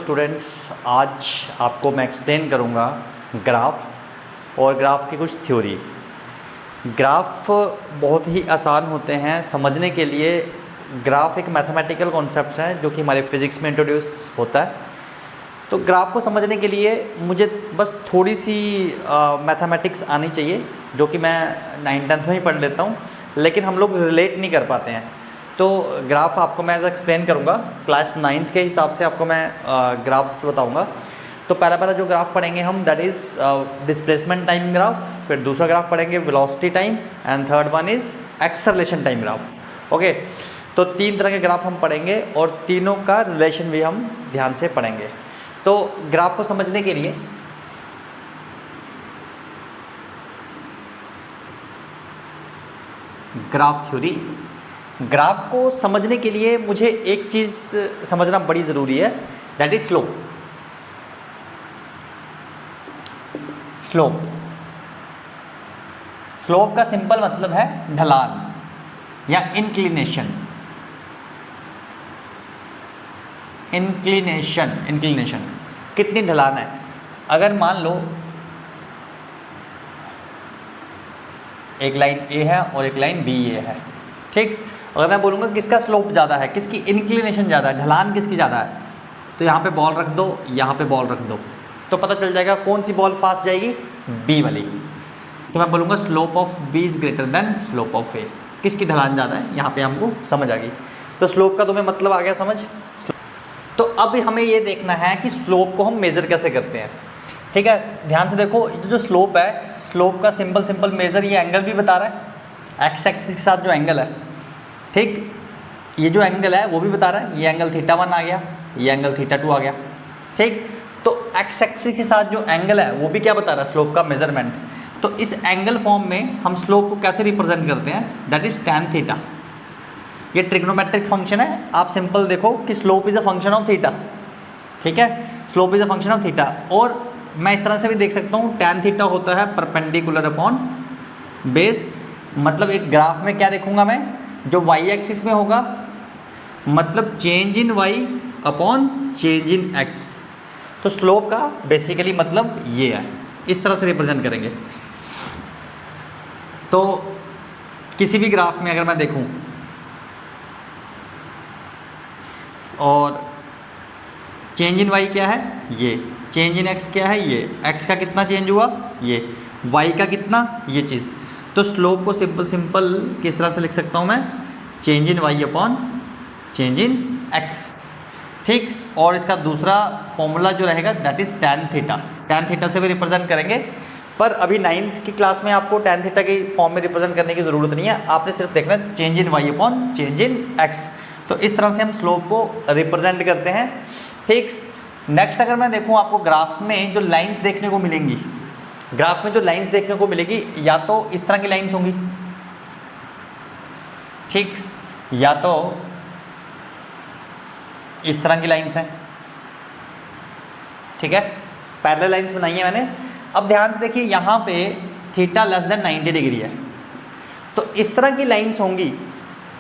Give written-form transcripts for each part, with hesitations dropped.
Students, आज आपको मैं एक्सप्लेन करूँगा ग्राफ्स और ग्राफ की कुछ थ्योरी। ग्राफ बहुत ही आसान होते हैं समझने के लिए। ग्राफ एक मैथमेटिकल कॉन्सेप्ट है जो कि हमारे फिज़िक्स में इंट्रोड्यूस होता है। तो ग्राफ को समझने के लिए मुझे बस थोड़ी सी मैथमेटिक्स आनी चाहिए, जो कि मैं 9th-10th में ही पढ़ लेता हूँ, लेकिन हम लोग रिलेट नहीं कर पाते हैं। तो ग्राफ आपको मैं एक्सप्लेन करूँगा, क्लास 9th के हिसाब से आपको मैं ग्राफ्स बताऊँगा। तो पहला जो ग्राफ पढ़ेंगे हम, that is displacement time graph. फिर दूसरा ग्राफ पढ़ेंगे velocity time, and third one is acceleration time graph. Okay, तो 3 तरह के ग्राफ हम पढ़ेंगे और तीनों का रिलेशन भी हम ध्यान से पढ़ेंगे। तो ग्राफ को समझने के लिए ग्राफ थ्योरी, ग्राफ को समझने के लिए मुझे एक चीज़ समझना बड़ी ज़रूरी है, दैट इज स्लोप। स्लोप का सिंपल मतलब है ढलान या इंक्लिनेशन। इंक्लिनेशन कितनी ढलान है। अगर मान लो एक लाइन ए है और एक लाइन बी ए है, ठीक। अगर मैं बोलूँगा किसका स्लोप ज़्यादा है, किसकी इंक्लिनेशन ज़्यादा है, ढलान किसकी ज़्यादा है, तो यहाँ पे बॉल रख दो, यहाँ पे बॉल रख दो, तो पता चल जाएगा कौन सी बॉल फास्ट जाएगी, बी वाली। तो मैं बोलूँगा slope of B is greater than slope of A. किसकी ढलान ज़्यादा है, यहाँ पे हमको समझ आ गई। तो स्लोप का तुम्हें मतलब आ गया समझ। तो अब हमें ये देखना है कि स्लोप को हम मेज़र कैसे करते हैं, ठीक है। ध्यान से देखो, जो स्लोप है, स्लोप का सिंपल मेज़र ये एंगल भी बता रहा है, एक्स एक्सिस के साथ जो एंगल है, ठीक। ये जो एंगल है वो भी बता रहा है, ये एंगल θ1 आ गया, ये एंगल θ2 आ गया, ठीक। तो एक्स एक्सिस के साथ जो एंगल है वो भी क्या बता रहा है, स्लोप का मेजरमेंट। तो इस एंगल फॉर्म में हम स्लोप को कैसे रिप्रेजेंट करते हैं, दैट इज tan θ। ये ट्रिग्नोमेट्रिक फंक्शन है। आप सिंपल देखो कि slope is a function of theta, ठीक है। Slope is a function of theta. और मैं इस तरह से भी देख सकता हूँ, tan θ होता है परपेंडिकुलर अपॉन बेस। मतलब एक ग्राफ में क्या देखूंगा मैं, जो वाई एक्सिस में होगा, मतलब change in y upon change in x. तो स्लोप का बेसिकली मतलब ये है, इस तरह से रिप्रेजेंट करेंगे। तो किसी भी ग्राफ में अगर मैं देखूं और चेंज इन वाई क्या है, ये चेंज इन एक्स क्या है, ये एक्स का कितना चेंज हुआ, ये वाई का कितना, ये चीज़। तो स्लोप को सिंपल किस तरह से लिख सकता हूँ मैं, change in y upon change in x, ठीक। और इसका दूसरा फॉर्मूला जो रहेगा दैट इज tan θ। tan θ से भी रिप्रेजेंट करेंगे, पर अभी 9th की क्लास में आपको tan θ के फॉर्म में रिप्रेजेंट करने की ज़रूरत नहीं है। आपने सिर्फ देखना change in y upon change in x. तो इस तरह से हम स्लोप को रिप्रेजेंट करते हैं, ठीक। नेक्स्ट अगर मैं देखूँ, आपको ग्राफ में जो लाइन्स देखने को मिलेंगी, ग्राफ में जो लाइन्स देखने को मिलेगी, या तो इस तरह की लाइन्स होंगी, ठीक, या तो इस तरह की लाइन्स हैं, ठीक है। पैरेलल लाइन्स बनाई है मैंने। अब ध्यान से देखिए, यहाँ पे थीटा लेस देन 90 डिग्री है, तो इस तरह की लाइन्स होंगी।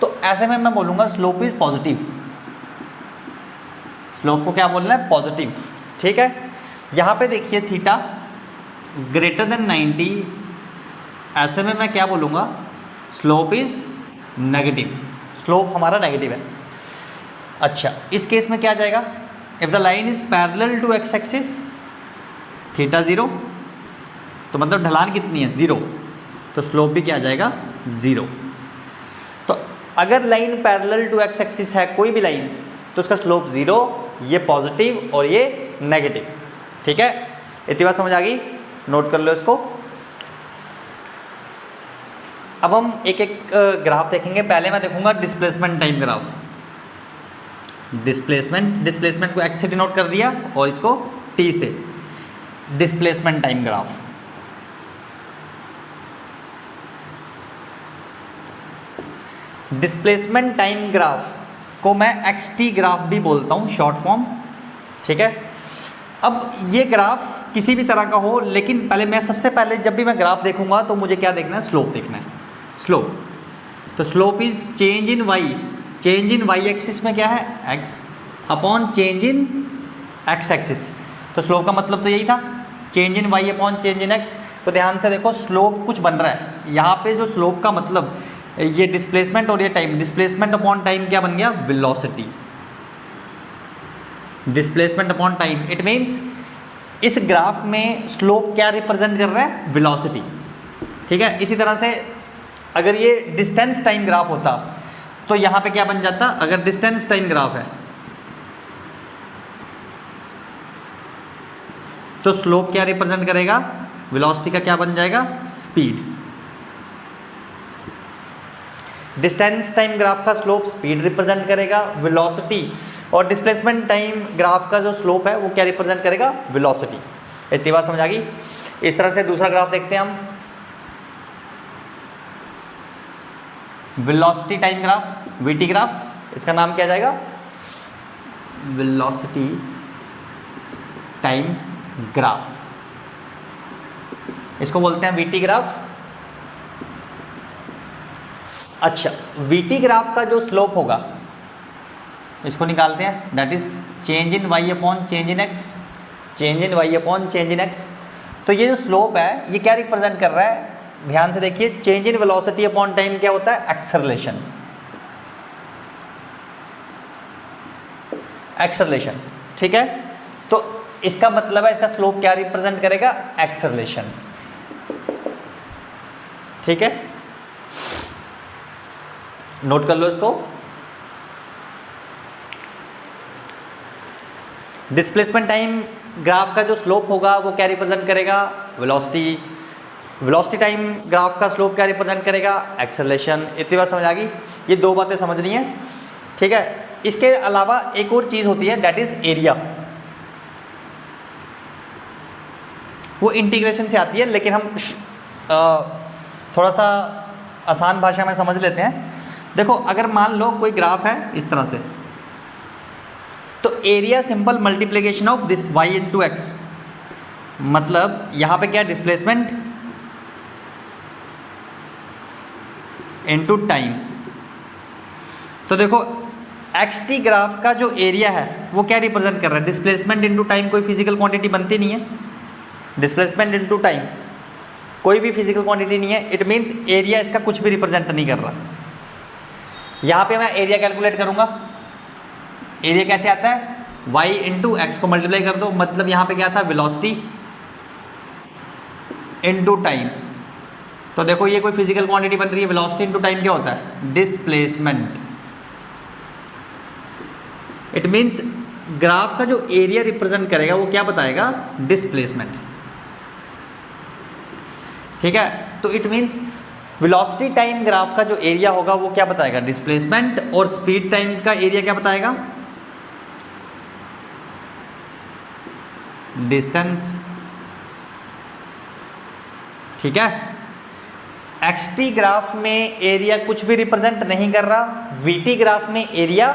तो ऐसे में मैं बोलूँगा स्लोप इज पॉजिटिव। स्लोप को क्या बोलना है, पॉजिटिव, ठीक है। यहाँ पे देखिए थीटा ग्रेटर देन 90, ऐसे में मैं क्या बोलूँगा, स्लोप इज नेगेटिव। स्लोप हमारा नेगेटिव है। अच्छा, इस केस में क्या आ जाएगा, if the line is parallel to x axis, theta 0, तो मतलब ढलान कितनी है, 0, तो स्लोप भी क्या आ जाएगा, 0। तो अगर line parallel to x axis है, कोई भी लाइन, तो उसका स्लोप 0, ये पॉजिटिव और ये नेगेटिव, ठीक है। इतनी बात समझ आ गई, नोट कर लो इसको। अब हम एक ग्राफ देखेंगे। पहले मैं देखूंगा डिस्प्लेसमेंट टाइम ग्राफ। डिस्प्लेसमेंट को एक्स से डिनोट कर दिया और इसको टी से, displacement time graph. Displacement time graph को मैं एक्स-टी ग्राफ भी बोलता हूँ, शॉर्ट फॉर्म, ठीक है। अब ये ग्राफ किसी भी तरह का हो, लेकिन पहले मैं सबसे पहले जब भी मैं ग्राफ देखूंगा तो मुझे क्या देखना है, स्लोप देखना है, स्लोप। तो slope is change in y, change in y axis में क्या है, x, upon change in x axis. तो स्लोप का मतलब तो यही था, change in y upon change in x. तो ध्यान से देखो स्लोप कुछ बन रहा है यहाँ पे, जो स्लोप का मतलब ये डिस्प्लेसमेंट और ये टाइम, डिस्प्लेसमेंट अपॉन टाइम क्या बन गया, velocity. Displacement upon time, it means इस ग्राफ में स्लोप क्या रिप्रेजेंट कर रहा है, वेलोसिटी। ठीक है, इसी तरह से अगर ये डिस्टेंस टाइम ग्राफ होता तो यहाँ पे क्या बन जाता, अगर डिस्टेंस टाइम ग्राफ है तो स्लोप क्या रिप्रेजेंट करेगा, वेलोसिटी का क्या बन जाएगा, स्पीड। डिस्टेंस टाइम ग्राफ का स्लोप स्पीड रिप्रेजेंट करेगा, वेलोसिटी और डिस्प्लेसमेंट टाइम ग्राफ का जो स्लोप है वो क्या रिप्रेजेंट करेगा, वेलोसिटी। इतनी बात समझ आ गई। इस तरह से दूसरा ग्राफ देखते हैं हम, velocity time graph, VT graph. इसका नाम क्या जाएगा, वेलोसिटी टाइम ग्राफ, इसको बोलते हैं वीटी ग्राफ। अच्छा, वीटी ग्राफ का जो स्लोप होगा इसको निकालते हैं, that is change in y upon change in x, change in y upon change in x. तो ये जो स्लोप है ये क्या रिप्रेजेंट कर रहा है, ध्यान से देखिए, change in velocity upon time क्या होता है, एक्सेलरेशन। एक्सेलरेशन, ठीक है। तो इसका मतलब है इसका स्लोप क्या रिप्रेजेंट करेगा, एक्सेलरेशन। ठीक है, नोट कर लो इसको। डिस्प्लेसमेंट टाइम ग्राफ का जो स्लोप होगा वो क्या रिप्रेजेंट करेगा, वेलोसिटी। वेलोसिटी टाइम ग्राफ का स्लोप क्या रिप्रेजेंट करेगा, एक्सेलरेशन। इतनी बात समझ आ गई। ये दो बातें समझनी है, ठीक है। इसके अलावा एक और चीज़ होती है, दैट इज एरिया। वो इंटीग्रेशन से आती है, लेकिन हम थोड़ा सा आसान भाषा में समझ लेते हैं। देखो, अगर मान लो कोई ग्राफ है इस तरह से, तो area simple multiplication of this y into x. मतलब यहाँ पे क्या, डिस्प्लेसमेंट इनटू टाइम। तो देखो xt ग्राफ का जो एरिया है वो क्या रिप्रेजेंट कर रहा है, डिस्प्लेसमेंट इनटू टाइम। कोई फिजिकल क्वांटिटी बनती नहीं है, डिस्प्लेसमेंट इनटू टाइम कोई भी फिजिकल क्वांटिटी नहीं है। इट मीन्स एरिया इसका कुछ भी रिप्रेजेंट नहीं कर रहा। यहाँ पे मैं एरिया कैलकुलेट करूँगा, एरिया कैसे आता है, y इंटू एक्स को मल्टीप्लाई कर दो। मतलब यहाँ पे क्या था, वेलोसिटी इनटू टाइम। तो देखो ये कोई फिजिकल क्वांटिटी बन रही है, वेलोसिटी इनटू टाइम क्या होता है, डिस्प्लेसमेंट। इट मीन्स ग्राफ का जो एरिया रिप्रेजेंट करेगा वो क्या बताएगा, डिस्प्लेसमेंट। ठीक है, तो it means velocity time graph का जो एरिया होगा वो क्या बताएगा, डिस्प्लेसमेंट। और स्पीड टाइम का एरिया क्या बताएगा, डिस्टेंस। ठीक है, एक्सटी ग्राफ में एरिया कुछ भी रिप्रेजेंट नहीं कर रहा, वीटी ग्राफ में एरिया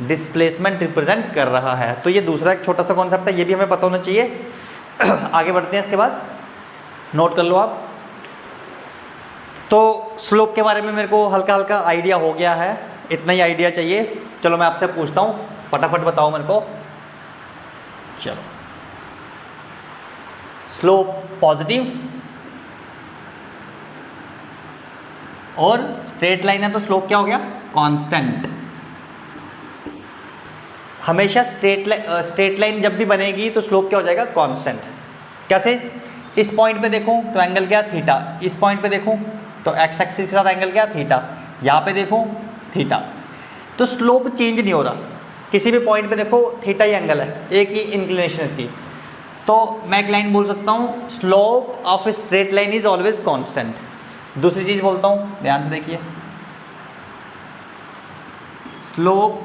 डिस्प्लेसमेंट रिप्रेजेंट कर रहा है। तो ये दूसरा एक छोटा सा कॉन्सेप्ट है, ये भी हमें पता होना चाहिए। आगे बढ़ते हैं, इसके बाद नोट कर लो आप। तो स्लोप के बारे में मेरे को हल्का हल्का आइडिया हो गया है, इतना ही आइडिया चाहिए। चलो मैं आपसे पूछता हूँ, फटाफट बताओ मेरे को। चलो, स्लोप पॉजिटिव और स्ट्रेट लाइन है तो स्लोप क्या हो गया, कांस्टेंट। हमेशा स्ट्रेट लाइन जब भी बनेगी तो स्लोप क्या हो जाएगा, कांस्टेंट। कैसे, इस पॉइंट पे देखूं तो एंगल क्या, थीटा। इस पॉइंट पे देखूं तो एक्स एक्सिस के साथ एंगल क्या, थीटा। यहाँ पे देखूं थीटा। तो स्लोप चेंज नहीं हो रहा, किसी भी पॉइंट पे देखो थीटा ही एंगल है, एक ही इंक्लिनेशन इसकी। तो मैं एक लाइन बोल सकता हूँ, slope of straight line is always constant. दूसरी चीज़ बोलता हूँ, ध्यान से देखिए, स्लोप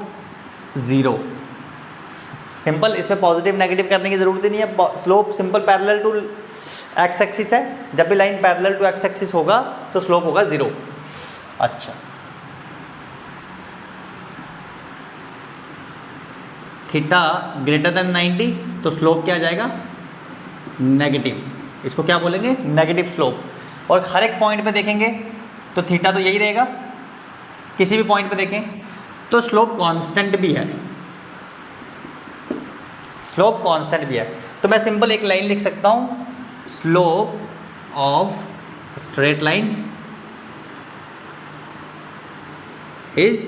ज़ीरो। सिंपल, इसमें पॉजिटिव नेगेटिव करने की ज़रूरत ही नहीं है। Slope simple parallel to x axis है, जब भी line parallel to x axis होगा तो स्लोप होगा ज़ीरो। अच्छा, थीटा ग्रेटर देन 90 तो स्लोप क्या आ जाएगा, नेगेटिव। इसको क्या बोलेंगे, नेगेटिव स्लोप। और हर एक पॉइंट पे देखेंगे तो थीटा तो यही रहेगा, किसी भी पॉइंट पे देखें तो स्लोप कांस्टेंट भी है। स्लोप कांस्टेंट भी है। तो मैं सिंपल एक लाइन लिख सकता हूँ, slope of straight line is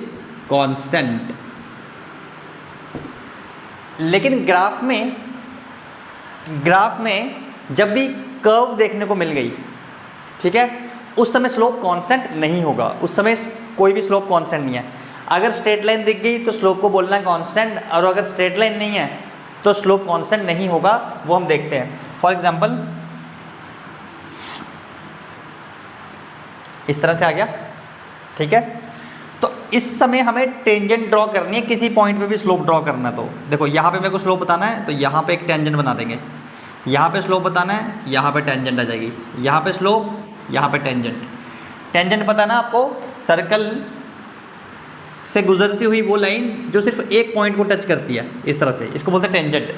constant. लेकिन ग्राफ में जब भी कर्व देखने को मिल गई, ठीक है, उस समय स्लोप कांस्टेंट नहीं होगा, उस समय कोई भी स्लोप कांस्टेंट नहीं है। अगर स्ट्रेट लाइन दिख गई तो स्लोप को बोलना है कांस्टेंट, और अगर स्ट्रेट लाइन नहीं है तो स्लोप कांस्टेंट नहीं होगा, वो हम देखते हैं। फॉर एग्जांपल इस तरह से आ गया, ठीक है। तो इस समय हमें टेंजेंट ड्रॉ करनी है, किसी पॉइंट पे भी स्लोप ड्रॉ करना है। तो देखो यहाँ पे मेरे को स्लोप बताना है, तो यहाँ पे एक टेंजेंट बना देंगे, यहाँ पे स्लोप बताना है, यहाँ पे टेंजेंट आ जाएगी, यहाँ पे स्लोप, यहाँ पे टेंजेंट। टेंजेंट पता ना आपको, सर्कल से गुजरती हुई वो लाइन जो सिर्फ एक पॉइंट को टच करती है, इस तरह से, इसको बोलते हैं टेंजेंट।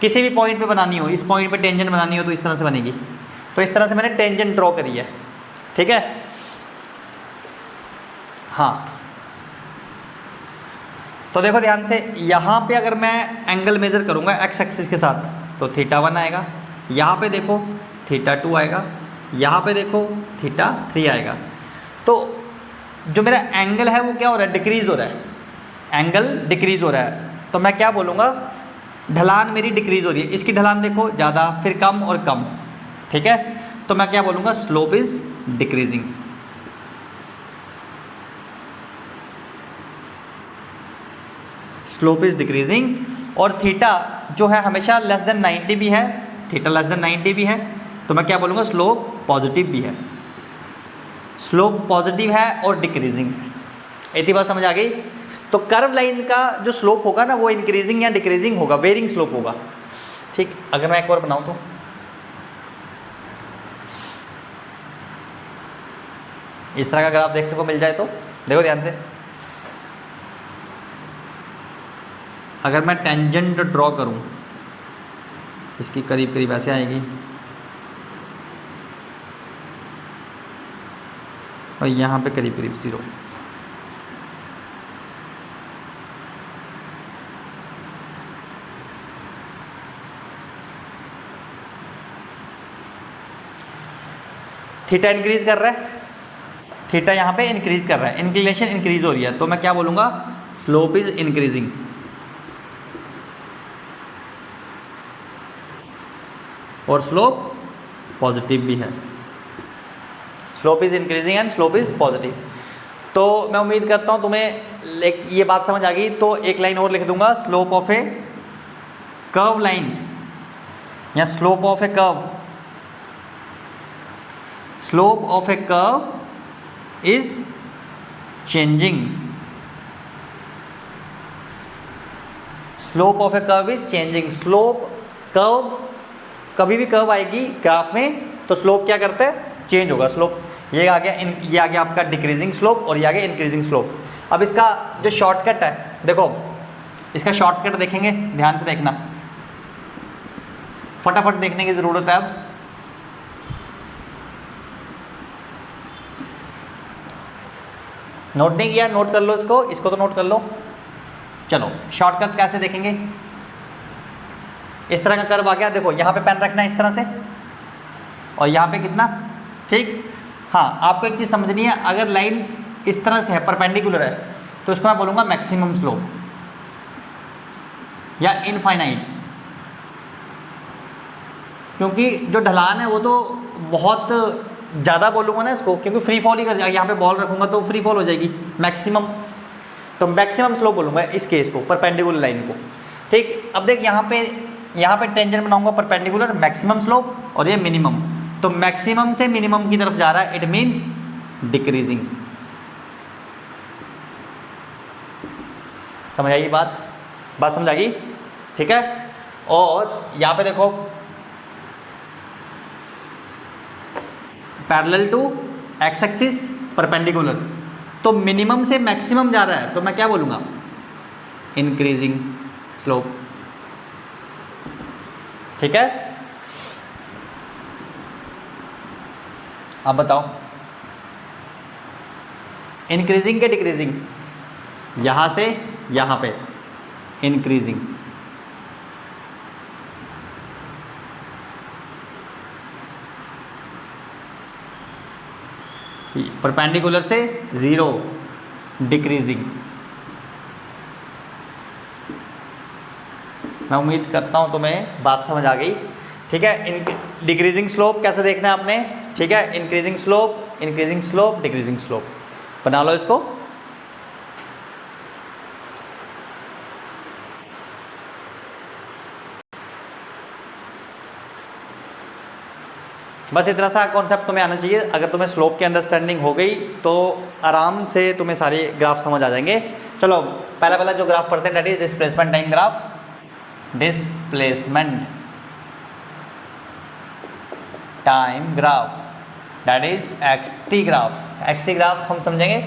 किसी भी पॉइंट पे बनानी हो, इस पॉइंट पे टेंजेंट बनानी हो तो इस तरह से बनेगी। तो इस तरह से मैंने टेंजेंट ड्रॉ करी है, ठीक है। हाँ, तो देखो ध्यान से, यहाँ पे अगर मैं एंगल मेजर करूँगा एक्स एक्सिस के साथ तो θ1 आएगा, यहाँ पे देखो θ2 आएगा, यहाँ पे देखो θ3 आएगा। तो जो मेरा एंगल है वो क्या हो रहा है, डिक्रीज हो रहा है, एंगल डिक्रीज हो रहा है। तो मैं क्या बोलूँगा, ढलान मेरी डिक्रीज हो रही है, इसकी ढलान देखो ज़्यादा, फिर कम और कम, ठीक है। तो मैं क्या बोलूँगा, slope is decreasing. Slope is decreasing. और थीटा जो है हमेशा लेस देन 90 भी है, थीटा लेस देन 90 भी है, तो मैं क्या बोलूँगा, स्लोप पॉजिटिव भी है। स्लोप पॉजिटिव है और डिक्रीजिंग है। इतनी बात समझ आ गई। तो कर्व लाइन का जो स्लोप होगा ना, वो इंक्रीजिंग या डिक्रीजिंग होगा, वेरिंग स्लोप होगा, ठीक। अगर मैं एक और बनाऊँ तो इस तरह का ग्राफ देखने को मिल जाए तो देखो ध्यान से, अगर मैं टेंजेंट ड्रॉ करूं, इसकी करीब करीब ऐसे आएगी, और यहाँ पे करीब करीब 0। थीटा इंक्रीज कर रहा है, थीटा यहाँ पे इंक्रीज कर रहा है, इंक्लिनेशन इंक्रीज हो रही है, तो मैं क्या बोलूँगा, स्लोप इज इंक्रीजिंग। और स्लोप पॉजिटिव भी है, slope is increasing and slope is positive. तो मैं उम्मीद करता हूँ तुम्हें ये बात समझ आ गई। तो एक लाइन और लिख दूंगा, slope of a curve line या slope of a curve, slope of a curve is changing. Slope of a curve is changing. Slope curve, कभी भी कर्व आएगी ग्राफ में तो स्लोप क्या करता है, चेंज होगा। स्लोप ये आ गया, ये आ गया आपका डिक्रीजिंग स्लोप और ये आ गया इंक्रीजिंग स्लोप। अब इसका जो शॉर्टकट है, देखो इसका शॉर्टकट देखेंगे, ध्यान से देखना, फटाफट देखने की ज़रूरत है। अब नोट नहीं किया, नोट कर लो इसको, इसको तो नोट कर लो। चलो शॉर्टकट कैसे देखेंगे, इस तरह का कर्व आ गया, देखो यहाँ पे पेन रखना है इस तरह से, और यहाँ पे कितना, ठीक। हाँ, आपको एक चीज़ समझनी है, अगर लाइन इस तरह से है, परपेंडिकुलर है, तो इसको मैं बोलूँगा मैक्सिमम स्लोप या इनफाइनाइट, क्योंकि जो ढलान है वो तो बहुत ज़्यादा बोलूँगा ना इसको, क्योंकि फ्री फॉल ही कर जाएगा, यहाँ पे बॉल रखूँगा तो फ्री फॉल हो जाएगी मैक्सिमम। तो मैक्सिमम स्लोप बोलूँगा इस केस को, परपेंडिकुलर लाइन को, ठीक। अब देख यहाँ पे टेंजेंट बनाऊंगा परपेंडिकुलर, मैक्सिमम स्लोप, और ये मिनिमम। तो मैक्सिमम से मिनिमम की तरफ जा रहा है, इट मीन्स डिक्रीजिंग। समझ आई बात समझ आ गई, ठीक है। और यहाँ पे देखो parallel to x axis perpendicular, तो मिनिमम से मैक्सिमम जा रहा है, तो मैं क्या बोलूँगा, इंक्रीजिंग स्लोप, ठीक है। अब बताओ इंक्रीजिंग के डिक्रीजिंग, यहाँ से यहाँ पे इंक्रीजिंग, परपेंडिकुलर से 0, डिक्रीजिंग। मैं उम्मीद करता हूँ तुम्हें बात समझ आ गई। ठीक है, डिक्रीजिंग स्लोप कैसे देखना है आपने। ठीक है, इंक्रीजिंग स्लोप, डिक्रीजिंग स्लोप बना लो इसको। बस इतना सा कॉन्सेप्ट तुम्हें आना चाहिए। अगर तुम्हें स्लोप की अंडरस्टैंडिंग हो गई तो आराम से तुम्हें सारे ग्राफ समझ आ जाएंगे। चलो पहला जो ग्राफ पढ़ते हैं, that is displacement time graph. Displacement time graph, that is XT graph. XT graph हम समझेंगे।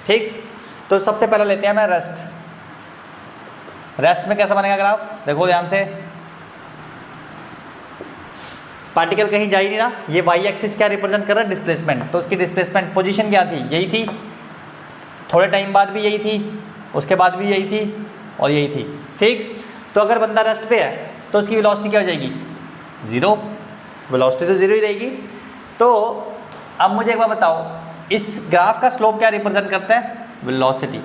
ठीक, तो सबसे पहले लेते हैं मैं रेस्ट। रेस्ट में कैसा बनेगा ग्राफ, देखो ध्यान से। पार्टिकल कहीं जा ही नहीं रहा, ये वाई एक्सिस क्या रिप्रेजेंट कर रहा है, डिस्प्लेसमेंट। तो उसकी डिस्प्लेसमेंट पोजीशन क्या थी, यही थी। थोड़े टाइम बाद भी यही थी, उसके बाद भी यही थी और यही थी। ठीक, तो अगर बंदा रेस्ट पे है तो उसकी वेलोसिटी क्या हो जाएगी, 0। वेलोसिटी तो 0 ही रहेगी। तो अब मुझे एक बार बताओ, इस ग्राफ का स्लोप क्या रिप्रेजेंट करता है, वेलोसिटी।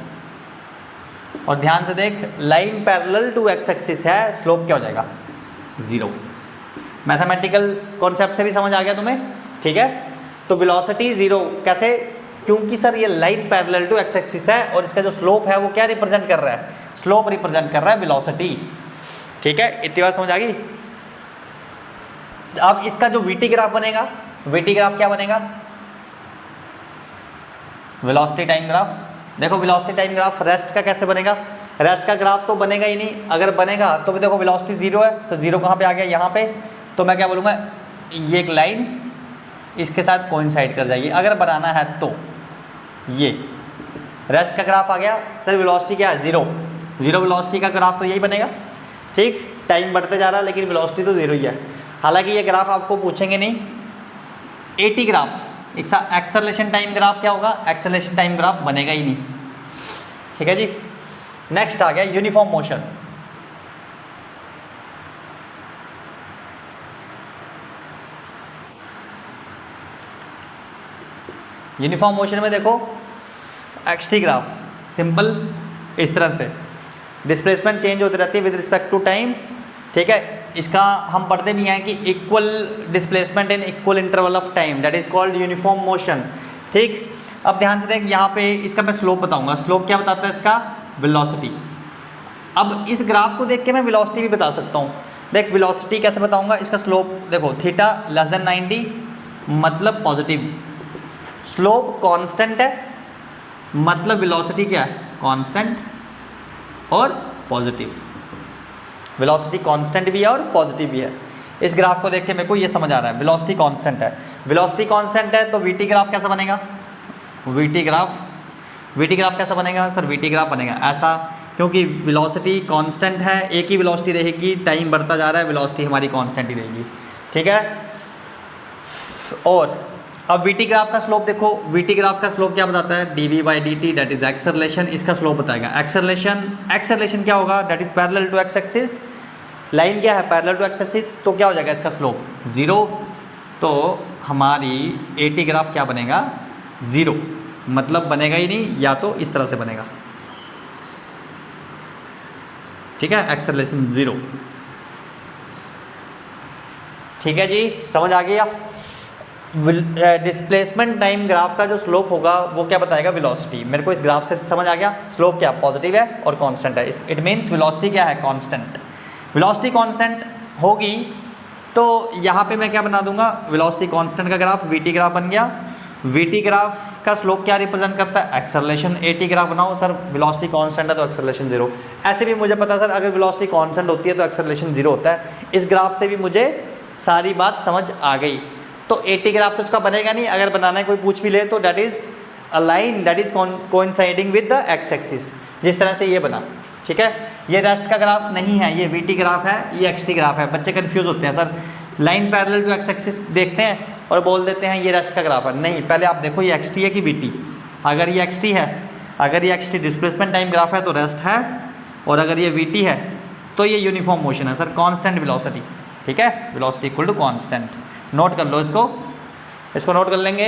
और ध्यान से देख, line parallel to x axis है, स्लोप क्या हो जाएगा, 0। मैथमेटिकल कॉन्सेप्ट से भी समझ आ गया तुम्हें। ठीक है, तो वेलोसिटी 0 कैसे, क्योंकि सर ये line parallel to x axis है और इसका जो स्लोप है वो क्या रिप्रेजेंट कर रहा है, स्लोप रिप्रेजेंट कर रहा है वेलोसिटी। ठीक है, इतनी बात समझ आ गई। अब इसका जो वीटी ग्राफ बनेगा, वीटी ग्राफ क्या बनेगा, वेलोसिटी टाइम ग्राफ। देखो वेलोसिटी टाइम ग्राफ रेस्ट का कैसे बनेगा, रेस्ट का ग्राफ तो बनेगा ही नहीं। अगर बनेगा तो भी देखो वेलोसिटी 0 है, तो 0 कहाँ पे आ गया, यहाँ पे। तो मैं क्या बोलूँगा, ये एक लाइन इसके साथ कोइंसाइड कर जाएगी। अगर बनाना है तो ये रेस्ट का ग्राफ आ गया, सर वेलोसिटी क्या है, 0 वेलोसिटी का ग्राफ तो यही बनेगा। ठीक, टाइम बढ़ते जा रहा है लेकिन वेलोसिटी तो 0 ही है। हालांकि ये ग्राफ आपको पूछेंगे नहीं। Eighty graph, acceleration time graph क्या होगा, एक्सेलरेशन टाइम ग्राफ बनेगा ही नहीं। ठीक है जी, नेक्स्ट आ गया यूनिफॉर्म मोशन। यूनिफॉर्म मोशन में देखो एक्सटी ग्राफ, सिंपल इस तरह से डिस्प्लेसमेंट चेंज होती रहती है विद रिस्पेक्ट टू टाइम। ठीक है, इसका हम पढ़ते भी हैं कि equal displacement in equal interval of time, that is called uniform motion. ठीक, अब ध्यान से देख, यहाँ पे इसका मैं स्लोप बताऊंगा। स्लोप क्या बताता है इसका, वेलोसिटी। अब इस ग्राफ को देख के मैं वेलोसिटी भी बता सकता हूँ। देख वेलोसिटी कैसे बताऊंगा, इसका स्लोप देखो, थीटा लेस देन 90 मतलब पॉजिटिव। स्लोप कांस्टेंट है मतलब वेलोसिटी क्या है, कांस्टेंट और पॉजिटिव। वेलोसिटी कांस्टेंट भी है और पॉजिटिव भी है। इस ग्राफ को देख के मेरे को ये समझ आ रहा है, वेलोसिटी कांस्टेंट है। वेलोसिटी कांस्टेंट है तो वीटी ग्राफ कैसा बनेगा, वीटी ग्राफ कैसा बनेगा सर, वीटी ग्राफ बनेगा ऐसा, क्योंकि वेलोसिटी कांस्टेंट है, एक ही वेलोसिटी रहेगी, टाइम बढ़ता जा रहा है, वेलोसिटी हमारी कांस्टेंट ही रहेगी। ठीक है, और अब वीटी ग्राफ का स्लोप देखो, वीटी ग्राफ का स्लोप क्या बताता है, d v by d t, that is acceleration. इसका स्लोप बताएगा एक्सेलरेशन क्या होगा, that is parallel to x axis. Line क्या है, पैरेलल टू एक्स एक्सिस, तो क्या हो जाएगा इसका स्लोप 0। तो हमारी एटी ग्राफ क्या बनेगा, 0, मतलब बनेगा ही नहीं, या तो इस तरह से बनेगा। ठीक है, एक्सेलरेशन 0। ठीक है जी, समझ आ गया। डिस्प्लेसमेंट टाइम ग्राफ का जो स्लोप होगा वो क्या बताएगा, वेलोसिटी। मेरे को इस ग्राफ से समझ आ गया, स्लोप क्या पॉजिटिव है और कांस्टेंट है। इट मींस वेलोसिटी क्या है, कांस्टेंट। वेलोसिटी कांस्टेंट होगी तो यहाँ पे मैं क्या बना दूंगा, वेलोसिटी कांस्टेंट का ग्राफ वीटी ग्राफ बन गया। वीटी ग्राफ का स्लोप क्या रिप्रेजेंट करता है, एक्सेलरेशन। एटी ग्राफ बनाओ सर, वेलोसिटी कांस्टेंट है तो एक्सेलरेशन 0। ऐसे भी मुझे पता है सर, अगर वेलोसिटी कांस्टेंट होती है तो एक्सेलरेशन 0 होता है। इस ग्राफ से भी मुझे सारी बात समझ आ गई। तो एटी ग्राफ तो उसका बनेगा नहीं, अगर बनाना है कोई पूछ भी ले तो that is a line that is coinciding with the x axis, जिस तरह से ये बना। ठीक है, ये रेस्ट का ग्राफ नहीं है, ये वीटी ग्राफ है, ये एक्सटी ग्राफ है। बच्चे कंफ्यूज होते हैं sir, line parallel to x axis देखते हैं और बोल देते हैं ये रेस्ट का ग्राफ है। नहीं, पहले आप देखो ये एक्सटी है कि वीटी। अगर ये एक्सटी है, अगर ये एक्सटी डिस्प्लेसमेंट टाइम ग्राफ है तो रेस्ट है, और अगर ये वीटी है तो ये यूनिफॉर्म मोशन है सर, कांस्टेंट वेलोसिटी। ठीक है, velocity equal to constant. Note कर लो इसको नोट कर लेंगे।